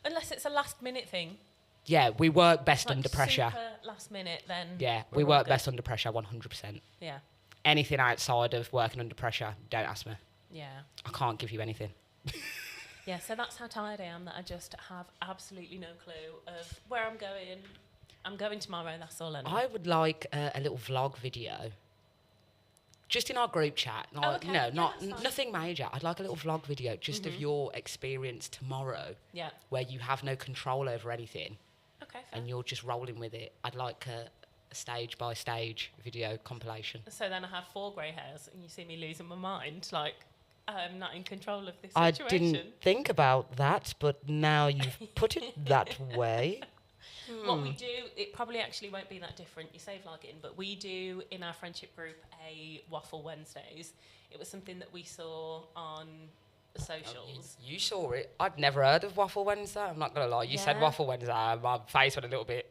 Unless it's a last minute thing. Yeah, we work best Like under pressure. super last minute, then. Yeah, we're we all work good. best under pressure, 100%. Yeah. Anything outside of working under pressure, don't ask me. Yeah. I can't give you anything. Yeah, so that's how tired I am, that I just have absolutely no clue of where I'm going. I'm going tomorrow, that's all I know. I would like a little vlog video. Just in our group chat. Like, Oh, okay. You know, Yeah, that's fine. nothing major. I'd like a little vlog video just of your experience tomorrow, Yeah. where you have no control over anything Okay, fair. and you're just rolling with it. I'd like a stage by stage video compilation. So then I have 4 grey hairs and you see me losing my mind, like I'm not in control of this I situation. didn't think about that, but now you've put it that way. What we do, it probably actually won't be that different. You say vlogging, but we do in our friendship group a Waffle Wednesdays. It was something that we saw on the socials. You saw it. I'd never heard of Waffle Wednesday. I'm not going to lie. You said Yeah. Waffle Wednesday, my face went a little bit.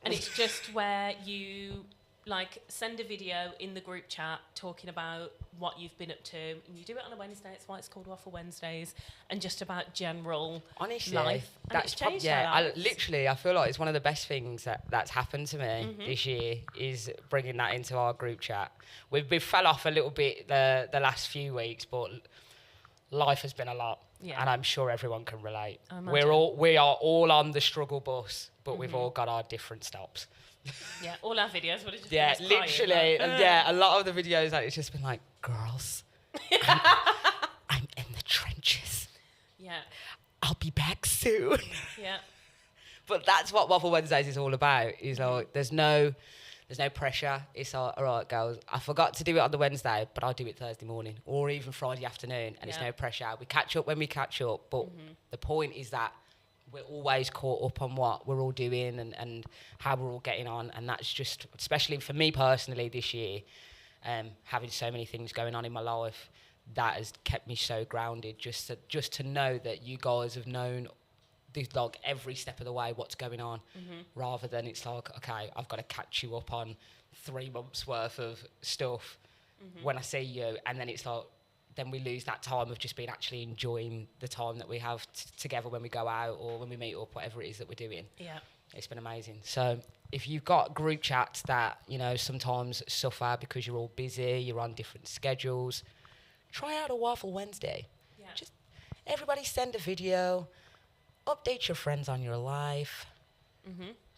And it's just where you like send a video in the group chat talking about what you've been up to, and you do it on a Wednesday. It's why it's called Waffle Wednesdays, and just about general Honestly, life. And that's it's changed yeah. our lives. I feel like it's one of the best things that's happened to me this year is bringing that into our group chat. We've fell off a little bit the last few weeks, but life has been a lot, Yeah. and I'm sure everyone can relate. I imagine. We are all on the struggle bus, but we've all got our different stops. Yeah, all our videos would have just Yeah, been us crying, literally. like, And yeah, a lot of the videos, like, it's just been like, girls, I'm in the trenches. Yeah, I'll be back soon. yeah. But that's what Waffle Wednesdays is all about. Is like, there's no pressure. It's like, all right, girls, I forgot to do it on the Wednesday, but I'll do it Thursday morning or even Friday afternoon, and it's Yeah. no pressure. We catch up when we catch up, but the point is that we're always caught up on what we're all doing and how we're all getting on, and that's just, especially for me personally this year, having so many things going on in my life, that has kept me so grounded. Just to know that you guys have known this, like, every step of the way what's going on, rather than it's like, okay, I've got to catch you up on 3 months worth of stuff when I see you, and then it's like, then we lose that time of just being actually enjoying the time that we have together when we go out or when we meet up, whatever it is that we're doing. Yeah. It's been amazing. So if you've got group chats that, you know, sometimes suffer because you're all busy, you're on different schedules, try out a Waffle Wednesday. Yeah. Just everybody send a video, update your friends on your life,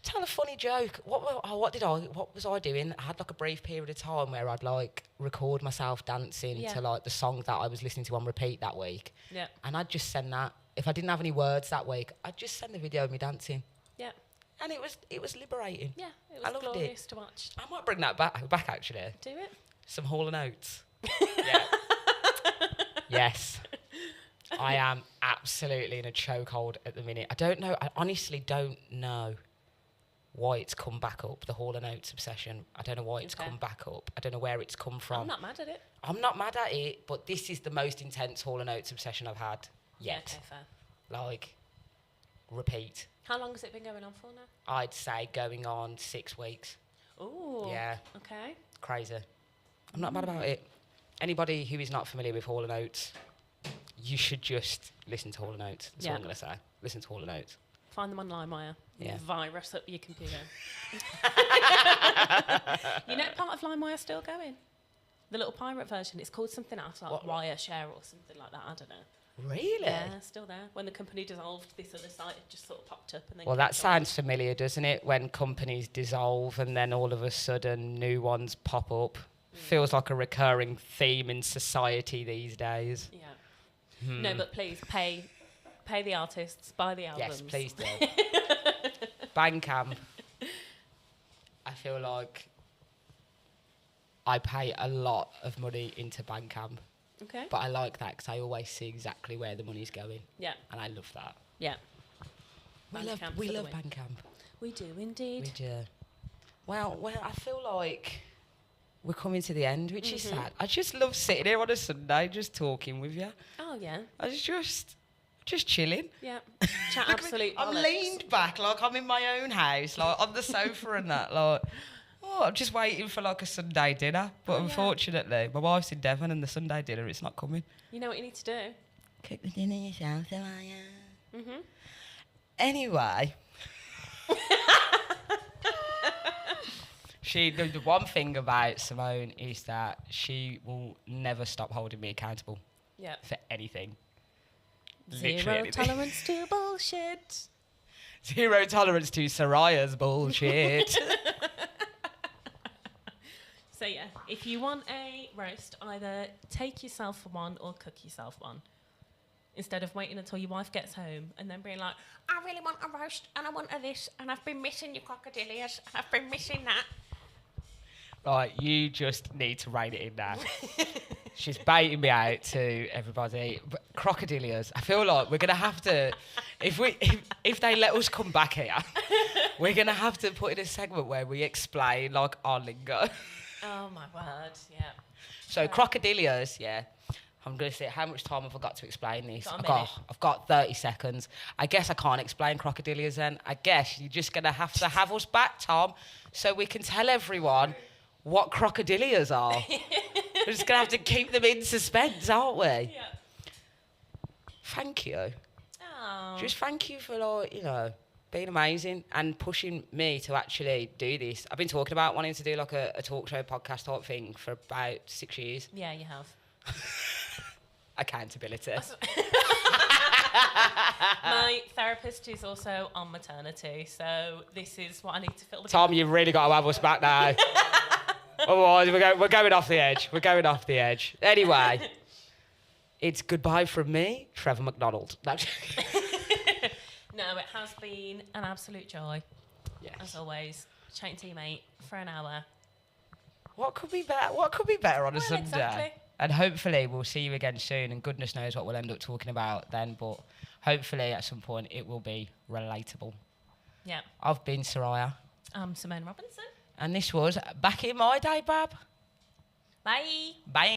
tell a funny joke. What was I doing? I had like a brief period of time where I'd like record myself dancing to like the song that I was listening to on repeat that week. Yeah. And I'd just send that. If I didn't have any words that week, I'd just send the video of me dancing. Yeah. And it was liberating. Yeah. It I was loved glorious it. to watch. I might bring that back actually. Do it. Some Hall & Oates. Yeah. Yes. I am absolutely in a chokehold at the minute. I honestly don't know why it's come back up, the Hall & Oates obsession. I don't know why it's come back up. I don't know where it's come from. I'm not mad at it. I'm not mad at it, but this is the most intense Hall & Oates obsession I've had yet. Yeah, okay, fair. Like, repeat. How long has it been going on for now? I'd say going on 6 weeks. Ooh. Yeah. Okay. Crazy. I'm not mad about it. Anybody who is not familiar with Hall & Oates, you should just listen to Hall & Oates. That's all I'm going to say. Listen to Hall & Oates. Find them on LimeWire. Yeah. Virus up your computer. You know, part of LimeWire still going. The little pirate version. It's called something else, like Wireshare or something like that. I don't know. Really? Yeah, still there. When the company dissolved, this other site it just sort of popped up and then. Well, that sounds familiar, doesn't it? When companies dissolve and then all of a sudden new ones pop up. Feels like a recurring theme in society these days. Yeah. No, but please pay the artists, buy the albums. Yes, please do. Bandcamp. I feel like I pay a lot of money into Bandcamp. Okay. But I like that because I always see exactly where the money's going. Yeah. And I love that. Yeah. We Bandcamp love for the win. Bandcamp. We do indeed. We do. Well, I feel like we're coming to the end, which is sad. I just love sitting here on a Sunday just talking with you. Oh yeah. I was just chilling. Yeah. Chat Look at me, absolute. I'm bollocks. leaned back like I'm in my own house, like on the sofa and that. Like, I'm just waiting for like a Sunday dinner. But unfortunately, my wife's in Devon and the Sunday dinner, it's not coming. You know what you need to do? Cook the dinner yourself, Soriah. Anyway. The one thing about Simone is that she will never stop holding me accountable Yeah. for anything. Zero Literally anything. tolerance to bullshit. Zero tolerance to Soriah's bullshit. So yeah, if you want a roast, either take yourself one or cook yourself one. Instead of waiting until your wife gets home and then being like, I really want a roast and I want a this and I've been missing your crocodilias and I've been missing that. Right, you just need to rein it in now. She's baiting me out to everybody. But crocodilias, I feel like we're going to have to, if they let us come back here, we're going to have to put in a segment where we explain like our lingo. Oh my word, yeah. So crocodilias, yeah. I'm going to say, how much time have I got to explain this? I've got 30 seconds. I guess I can't explain crocodilias then. I guess you're just going to have us back, Tom, so we can tell everyone what crocodilias are. We're just going to have to keep them in suspense, aren't we? Yeah. Thank you. Oh. Just thank you for, like, you know, being amazing and pushing me to actually do this. I've been talking about wanting to do like a talk show podcast type thing for about 6 years. Yeah, you have. Accountability. My therapist is also on maternity, so this is what I need to fill the Tom, you've really got to have us back now. Otherwise, we're going off the edge. We're going off the edge. Anyway, it's goodbye from me, Trevor McDonald. No, it has been an absolute joy, Yes. as always. Chatting to you, mate, for an hour. What could be better? What could be better on a Well, Sunday? exactly. And hopefully we'll see you again soon, and goodness knows what we'll end up talking about then, but hopefully at some point it will be relatable. Yeah. I've been Soriah. I'm Simone Robinson. And this was Back in My Day, BAB. Bye. Bye.